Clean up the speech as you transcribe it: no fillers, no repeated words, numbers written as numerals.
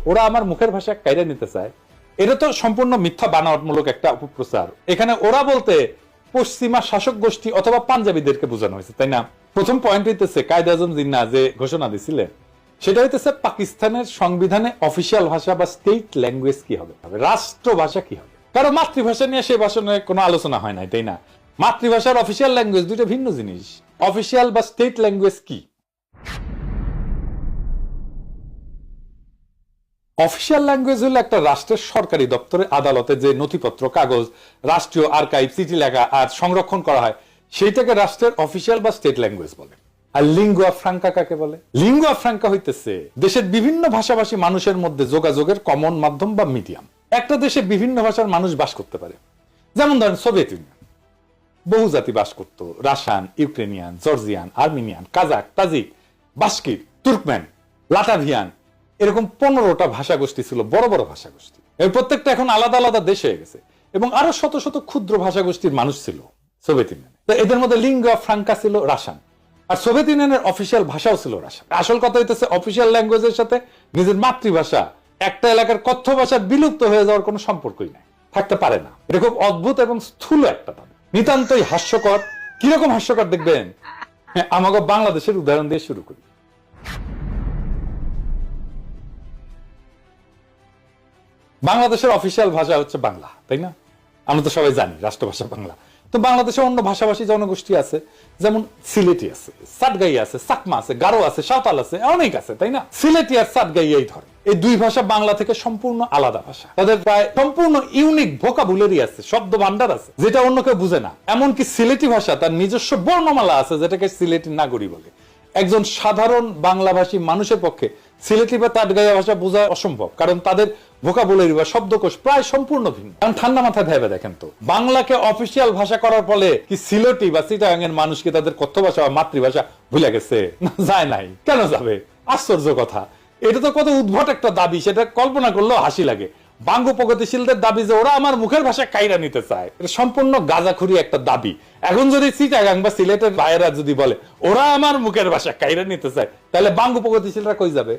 ওরা আমার মুখের ভাষা কাইরা নিতে চায়, এটা তো সম্পূর্ণ মিথ্যা বানাওয়াটমূলক একটা অপপ্রচার। এখানে ওরা বলতে পশ্চিমা শাসক গোষ্ঠী অথবা পাঞ্জাবিদেরকে বোঝানো হয়েছে, তাই না? প্রথম পয়েন্ট হইতেছে কায়েদ আজম জিন্নাহ যে ঘোষণা দিছিলেন সেটা হইতেছে পাকিস্তানের সংবিধানে অফিসিয়াল ভাষা বা স্টেট ল্যাঙ্গুয়েজ কি হবে, রাষ্ট্রভাষা কি হবে। কারণ মাতৃভাষা নিয়ে সেই ভাষণে কোনো আলোচনা হয় নাই, তাই না? মাতৃভাষার অফিসিয়াল ল্যাঙ্গুয়েজ দুটো ভিন্ন জিনিস। অফিসিয়াল বা স্টেট ল্যাঙ্গুয়েজ কি? অফিসিয়াল ল্যাঙ্গুয়েজ হলো একটা রাষ্ট্রের সরকারি দপ্তরে আদালতে যে নথিপত্র, কাগজ, রাষ্ট্রীয় আর্কাইভ, চিঠি লেখা আর সংরক্ষণ করা হয় সেইটাকে রাষ্ট্রের অফিসিয়াল বা স্টেট ল্যাঙ্গুয়েজ বলে। আর লিঙ্গুয়া ফ্রাঙ্কা কাকে বলে? লিঙ্গুয়া ফ্রাঙ্কা হইতেছে দেশের বিভিন্ন ভাষাভাষী মানুষের মধ্যে যোগাযোগের কমন মাধ্যম বা মিডিয়াম। একটা দেশে বিভিন্ন ভাষার মানুষ বাস করতে পারে, যেমন ধরেন সোভিয়েত ইউনিয়ন বহু জাতি বাস করত, Russian, Ukrainian, Georgian, Armenian, Kazakh, Tajik, Bashkir, Turkmen, Latvian, এরকম 15টা ভাষা গোষ্ঠী ছিল, বড় বড় ভাষা গোষ্ঠী। এর প্রত্যেকটা এখন আলাদা আলাদা দেশ হয়ে গেছে এবং আরো শত শত ক্ষুদ্র ভাষা গোষ্ঠীর মানুষ ছিল সোভিয়েত ইউনিয়নে। তো এদের মধ্যে লিঙ্গুয়া ফ্রাঙ্কা ছিল রাশিয়ান, আর সোভিয়েত ইউনিয়নের অফিসিয়াল ভাষাও ছিল রাশিয়ান। আসল কথা হইতেছে অফিসিয়াল ল্যাঙ্গুয়েজের সাথে নিজের মাতৃভাষা, একটা এলাকার কথ্য ভাষা বিলুপ্ত হয়ে যাওয়ার কোনো সম্পর্কই নাই, থাকতে পারে না। এটা খুব অদ্ভুত এবং স্থূল একটা ভাবে, নিতান্তই হাস্যকর। কিরকম হাস্যকর দেখবেন, আমাকে বাংলাদেশের উদাহরণ দিয়ে শুরু করি। বাংলাদেশের অফিসিয়াল ভাষা হচ্ছে বাংলা, তাই না? আমরা তো সবাই জানি রাষ্ট্রভাষা বাংলা। তো বাংলাদেশে অন্য ভাষাভাষী জনগোষ্ঠী আছে, যেমন সিলেটি আছে, সাতগাই আছে, চাকমা আছে, গারো আছে, সাঁওতাল আছে, অনেক আছে, তাই না? সিলেটি আর সাতগাই এই ধরে এই দুই ভাষা বাংলা থেকে সম্পূর্ণ আলাদা ভাষা। তাদের প্রায় সম্পূর্ণ ইউনিক ভোকাবুলারি আছে, শব্দ ভান্ডার আছে, যেটা অন্য কেউ বুঝে না। এমনকি সিলেটি ভাষা তার নিজস্ব বর্ণমালা আছে, যেটাকে সিলেটি নাগরী বলে। একজন সাধারণ বাংলাভাষী মানুষের পক্ষে সিলেটি বা তাটগাইয়া ভাষা বোঝা অসম্ভব, কারণ তাদের ভোকাবুলারি বা শব্দকোষ প্রায় সম্পূর্ণ ভিন্ন। কারণ ঠান্ডা মাথায় ভেবে দেখেন তো, বাংলাকে অফিসিয়াল ভাষা করার ফলে কি সিলেটি বা চিটাগাং এর মানুষ কি তাদের কথ্য ভাষা বা মাতৃভাষা ভুলে গেছে? না, যায় নাই। কেন যাবে? আশ্চর্য কথা। এটা তো কত উদ্ভট একটা দাবি, সেটা কল্পনা করলেও হাসি লাগে। বাঙ্গু প্রগতিশীলদের দাবি যে ওরা আমার মুখের ভাষা কাইরা নিতে চায়, এটা সম্পূর্ণ গাঁজাখুরি একটা দাবি। এখন যদি চিটাগাং বা সিলেটের ভাইয়েরা যদি বলে ওরা আমার মুখের ভাষা কাইরা নিতে চায়, তাহলে বাঙ্গু প্রগতিশীলরা কই যাবে?